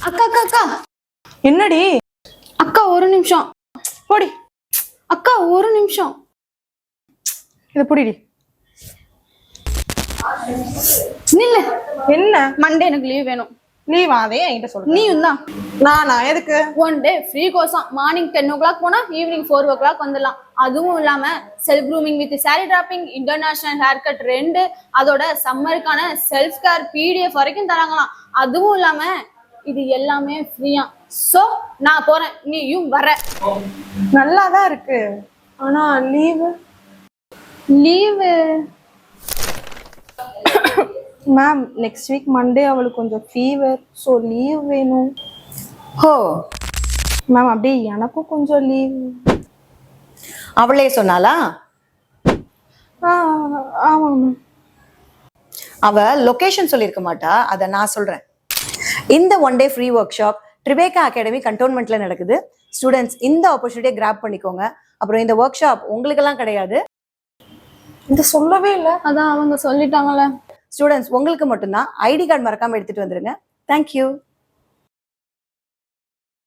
அக்கா அக்கா அக்கா என்னடி? அக்கா ஒரு நிமிஷம். போடி. அக்கா ஒரு நிமிஷம். இத புடிடி. நில்லு. என்ன? மண்டே எனக்கு லீவ் வேணும். லீவா? அதே என்கிட்ட சொல்லு. நீயும் தான். நானா? எதுக்கு? 1 டே ஃப்ரீ கோர்ஸாம். மார்னிங் 10 o'clock போனா ஈவினிங் 4 o'clock வந்துடலாம். அதுவும் இல்லாம self grooming with sorry dropping, international hair cut 2, அதோட சம்மருக்கான செல்ஃப் கேர் PDF வரைக்கும் தராங்களாம். அதுவும் இல்லாம இது எல்லாமே ஃப்ரீயா. சோ நான் போறேன், நீயும் வர. நல்லாதான் இருக்கு. ஆனா leave ma'am next week Monday அவளுக்கு கொஞ்சம் ஃபீவர், ஸோ லீவ் வேணும். ஹோ மேம் அப்படியே எனக்கும் கொஞ்சம் லீவ். அவளே சொன்னாலா? ஆமாம் மேம். அவ லொகேஷன் சொல்லியிருக்க மாட்டா, அதை நான் சொல்றேன். இந்த 1 டே ஃப்ரீ ஒர்க் ஷாப் ட்ரிபேக்கா அகாடமி கண்டோன்மெண்ட்ல நடக்குது. ஸ்டூடெண்ட்ஸ் இந்த ஆப்பர்ச்சுனிட்டியை கிராப் பண்ணிக்கோங்க. அப்புறம் இந்த ஒர்க் ஷாப் உங்களுக்கெல்லாம் கிடையாது. இது சொல்லவே இல்லை. அதான் அவங்க சொல்லிட்டாங்கல்ல. ஸ்டூடெண்ட்ஸ் உங்களுக்கு மட்டும்தான். ஐடி கார்டு மறக்காம எடுத்துட்டு வந்துருங்க. தேங்க்யூ.